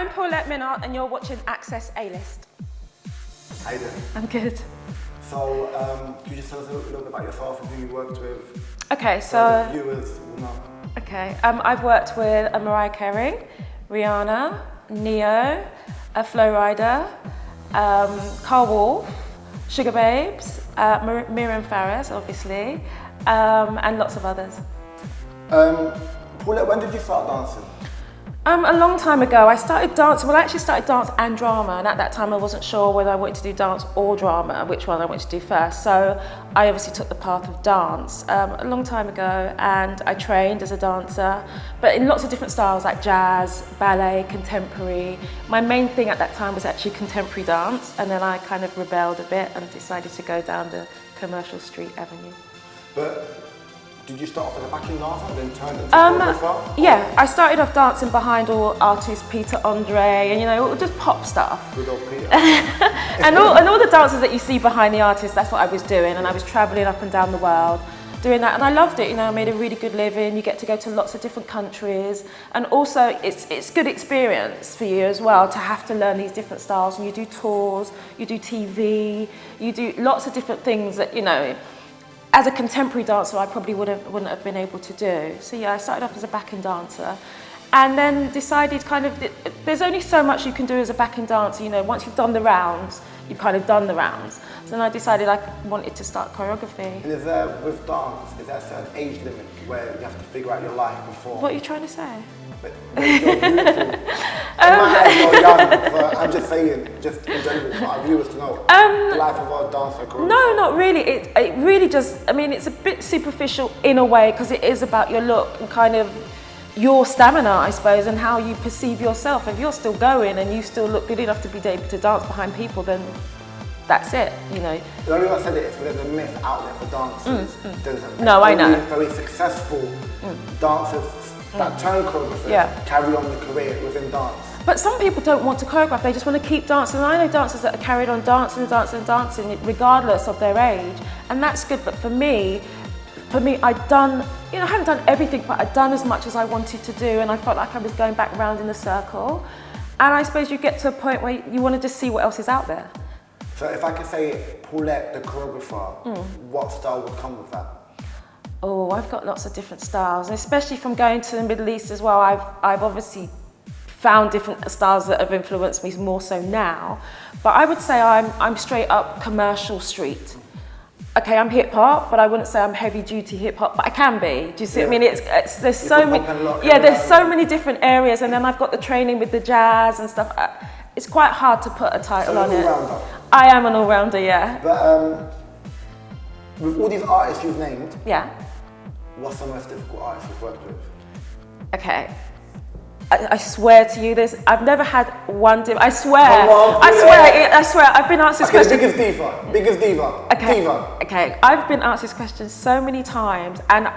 I'm Paulette Minott and you're watching Access A-List. How you doing? I'm good. So, could you just tell us a little bit about yourself and who you worked with? Okay, so... the viewers will know. Okay, I've worked with Mariah Carey, Rihanna, Neo, Flo Rida, Carl Wolf, Sugar Babes, Myriam Fares, obviously, and lots of others. Paulette, when did you start dancing? A long time ago. I started dancing. Well, I actually started dance and drama, and at that time I wasn't sure whether I wanted to do dance or drama, which one I wanted to do first. So I obviously took the path of dance a long time ago, and I trained as a dancer, but in lots of different styles like jazz, ballet, contemporary. My main thing at that time was actually contemporary dance, and then I kind of rebelled a bit and decided to go down the commercial street avenue. But did you start off as a backing dancer and then turn into choreographer? Yeah, I started off dancing behind all artists, Peter Andre, and you know, just pop stuff. Good old Peter. and all the dances that you see behind the artists, that's what I was doing, and I was travelling up and down the world doing that, and I loved it. You know, I made a really good living. You get to go to lots of different countries, and also it's good experience for you as well to have to learn these different styles. And you do tours, you do TV, you do lots of different things that, you know, as a contemporary dancer, I probably wouldn't have been able to do. So yeah, I started off as a backing dancer, and then decided kind of, there's only so much you can do as a backing dancer, you know, once you've done the rounds, you've kind of done the rounds. So then I decided I wanted to start choreography. And is there, with dance, is there a certain age limit where you have to figure out your life before? What are you trying to say? But you're beautiful. In my head, you're young, but I'm just saying, just in general, for our viewers to know, the life of a dancer, choreographer. No, not really. It really just, I mean, it's a bit superficial in a way, because it is about your look and kind of your stamina, I suppose, and how you perceive yourself. If you're still going and you still look good enough to be able to dance behind people, then that's it, you know. The only reason I said it is because there's a myth out there for dancers. There's No, I know. Very successful dancers that turn choreographers carry on the career within dance. But some people don't want to choreograph, they just want to keep dancing. And I know dancers that are carried on dancing regardless of their age, and that's good. But for me, I'd done, you know, I haven't done everything, but I'd done as much as I wanted to do, and I felt like I was going back round in a circle. And I suppose you get to a point where you want to just see what else is out there. So if I could say Paulette, the choreographer, what style would come with that? Oh, I've got lots of different styles, especially from going to the Middle East as well. I've obviously found different styles that have influenced me more so now. But I would say I'm straight up commercial street. Okay, I'm hip hop, but I wouldn't say I'm heavy duty hip hop, but I can be. Do you see what I mean? There's so many, there's so many different areas, and then I've got the training with the jazz and stuff. It's quite hard to put a title on it. I am an all-rounder, yeah. But with all these artists you've named, what's the most difficult artist you've worked with? Okay. I swear to you this, I've never had one I swear, I swear, I've been asked this question. Biggest diva. Okay, I've been asked this question so many times, and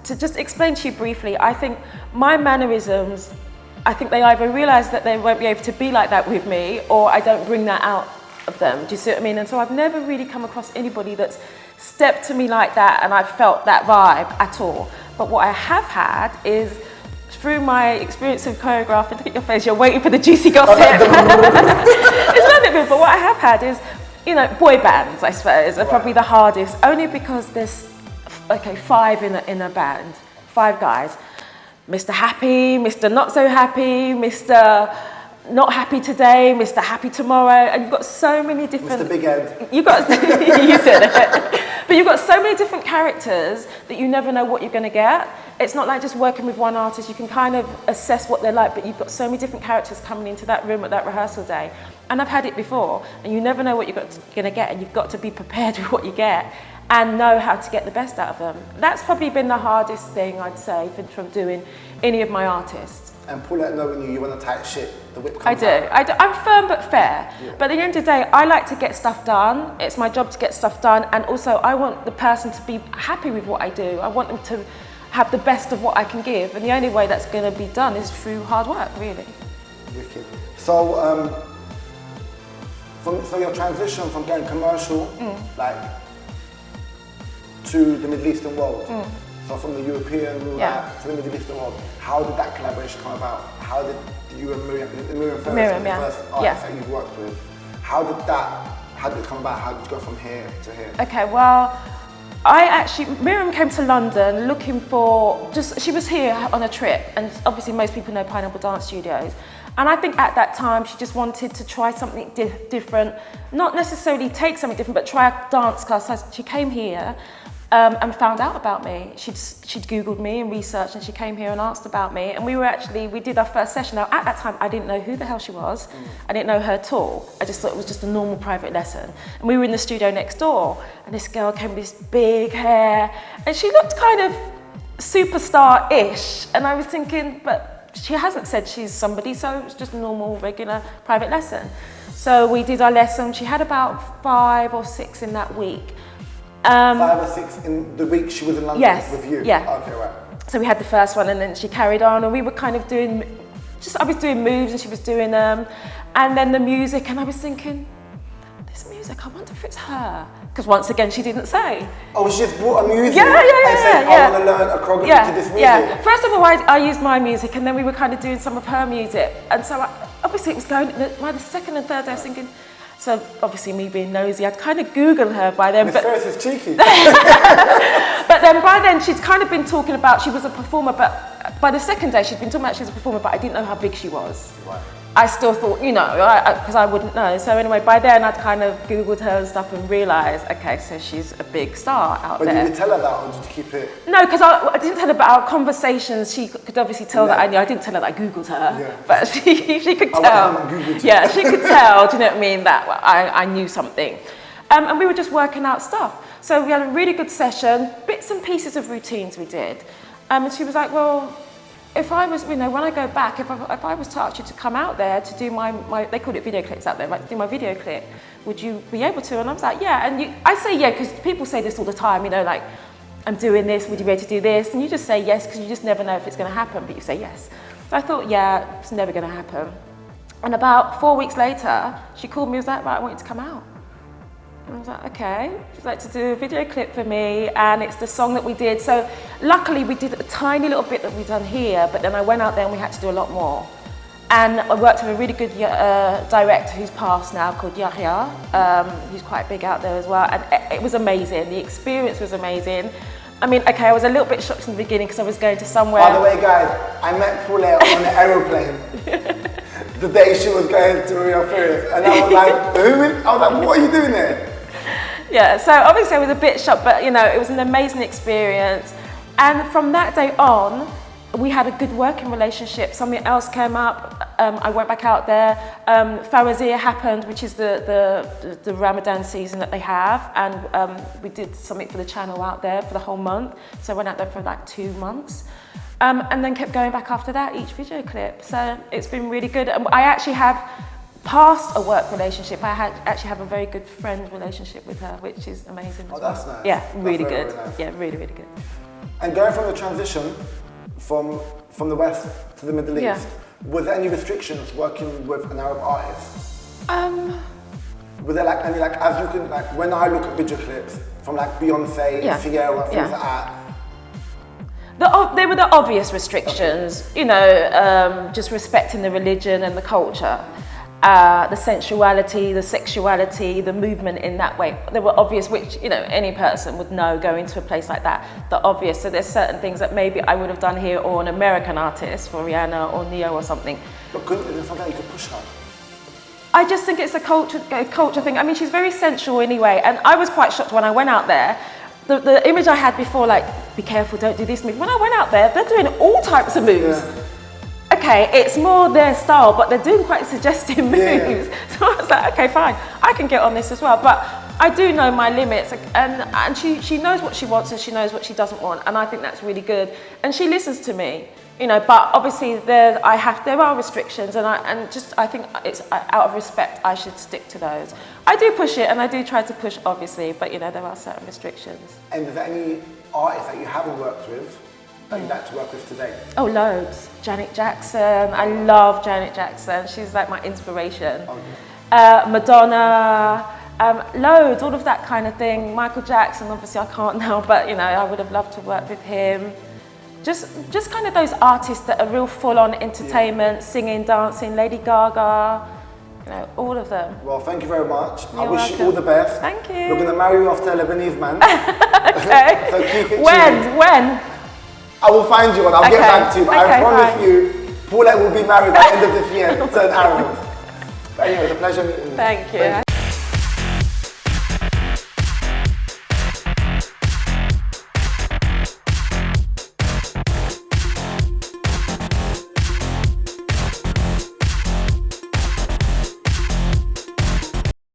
to just explain to you briefly, I think my mannerisms, I think they either realise that they won't be able to be like that with me, or I don't bring that out of them. Do you see what I mean? And so I've never really come across anybody that's stepped to me like that and I've felt that vibe at all. But what I have had is, through my experience of choreographing, look at your face, you're waiting for the juicy gossip. It's nothing good, but what I have had is, you know, boy bands, I suppose, are probably the hardest, only because there's, five in a band, 5 guys. Mr. Happy, Mr. Not So Happy, Mr. Not Happy Today, Mr. Happy Tomorrow, and you've got so many different... Mr. Big Head. You said it. But you've got so many different characters that you never know what you're going to get. It's not like just working with one artist. You can kind of assess what they're like, but you've got so many different characters coming into that room at that rehearsal day. And I've had it before, and you never know what you're going to get, and you've got to be prepared with what you get and know how to get the best out of them. That's probably been the hardest thing, I'd say, from doing any of my artists. And Paulette, knowing you want a tight shit, the whip comes out. I do. I'm firm but fair. Yeah. But at the end of the day, I like to get stuff done. It's my job to get stuff done. And also, I want the person to be happy with what I do. I want them to have the best of what I can give. And the only way that's going to be done is through hard work, really. Wicked. So, so your transition from getting commercial, like, to the Middle Eastern world. So So from the European to the Middle Eastern world, how did that collaboration come about? How did you and Myriam Fares, the first artist that you've worked with, how did it come about? How did you go from here to here? Okay, well, Myriam came to London looking for, she was here on a trip, and obviously most people know Pineapple Dance Studios. And I think at that time she just wanted to try something different, not necessarily take something different, but try a dance class. So she came here and found out about me. She'd Googled me and researched, and she came here and asked about me. And we did our first session. Now at that time I didn't know who the hell she was. I didn't know her at all. I just thought it was just a normal private lesson. And we were in the studio next door, and this girl came with this big hair, and she looked kind of superstar-ish. And I was thinking, but she hasn't said she's somebody, so it was just a normal, regular private lesson. So we did our lesson. She had about 5 or 6 in that week. 5 or 6 in the week she was in London with you? Yeah. Okay, right. So we had the first one, and then she carried on, and we were kind of doing, I was doing moves and she was doing them. And then the music, and I was thinking, this music, I wonder if it's her. Because once again, she didn't say. Oh, she just brought a music and said, I want to learn a choreography to this music. Yeah. First of all, I used my music, and then we were kind of doing some of her music. And so obviously it was going, by the second and third day I was thinking, so obviously me being nosy, I'd kind of Googled her by then. Miss Fares is cheeky. But then by then she'd kind of been talking about, she was a performer, but by the second day she'd been talking about she was a performer, but I didn't know how big she was. Right. I still thought, because I wouldn't know. So anyway, by then I'd kind of Googled her and stuff and realised, okay, so she's a big star out there. But did you tell her that, or did you keep it? No, because I didn't tell her about our conversations. She could obviously tell that I knew. I didn't tell her that I Googled her, but she could tell. Yeah, she could tell, do you know what I mean, that I knew something. And we were just working out stuff. So we had a really good session, bits and pieces of routines we did. And she was like, well, if I was, when I go back, if I was to ask you to come out there to do my they called it video clips out there, like to do my video clip, would you be able to? And I was like, yeah. And I say yeah, because people say this all the time, like, I'm doing this, would you be able to do this? And you just say yes, because you just never know if it's going to happen, but you say yes. So I thought, yeah, it's never going to happen. And about 4 weeks later, she called me and was like, right, I want you to come out. And I was like, okay. She'd like to do a video clip for me, and it's the song that we did. So luckily we did a tiny little bit that we've done here, but then I went out there and we had to do a lot more. And I worked with a really good director who's passed now, called Yahya. He's quite big out there as well, and it was amazing. The experience was amazing. I mean, okay, I was a little bit shocked in the beginning because I was going to somewhere. By the way, guys, I met Paulette on the aeroplane the day she was going to Myriam Fares, and I was like, what are you doing there? Yeah, so obviously I was a bit shocked, but it was an amazing experience. And from that day on, we had a good working relationship. Something else came up. I went back out there. Fawazir happened, which is the Ramadan season that they have, and we did something for the channel out there for the whole month. So I went out there for like 2 months, and then kept going back after that, each video clip. So it's been really good. I actually have past a work relationship. I actually have a very good friend relationship with her, which is amazing. Oh, that's nice. Yeah, really good. Very nice. Yeah, really, really good. And going from the transition from the West to the Middle East, were there any restrictions working with an Arab artist? Were there any, as you can, when I look at video clips from Beyonce, Sierra, things like that, they were the obvious restrictions, just respecting the religion and the culture. The sensuality, the sexuality, the movement in that way. They were obvious, which, any person would know going to a place like that. They're obvious. So there's certain things that maybe I would have done here, or an American artist for Rihanna or Neo or something. But couldn't it be something you could push her? I just think it's a culture thing. I mean, she's very sensual anyway. And I was quite shocked when I went out there. The image I had before, be careful, don't do this move. When I went out there, they're doing all types of moves. Yeah. Okay, it's more their style, but they're doing quite suggestive moves. Yeah. So I was like, okay, fine, I can get on this as well. But I do know my limits, and she knows what she wants and she knows what she doesn't want, and I think that's really good. And she listens to me, but obviously there are restrictions, and I think it's out of respect I should stick to those. I do push it, and I do try to push, obviously, but there are certain restrictions. And is there any artists that you haven't worked with that you'd like to work with today? Oh, loads. Janet Jackson. I love Janet Jackson. She's like my inspiration. Okay. Madonna. Loads, all of that kind of thing. Michael Jackson, obviously I can't now, but you know, I would have loved to work with him. Just kind of those artists that are real full-on entertainment, singing, dancing, Lady Gaga, you know, all of them. Well, thank you very much. You're I wish welcome. you all the best. Thank you. We're going to marry you off to a Lebanese man. Okay. So keep it When? I will find you and I'll get back to you, but I promise fine. you, Paulette will be married by the end of this year to an Arab. But anyway, it's a pleasure meeting you. Thank you.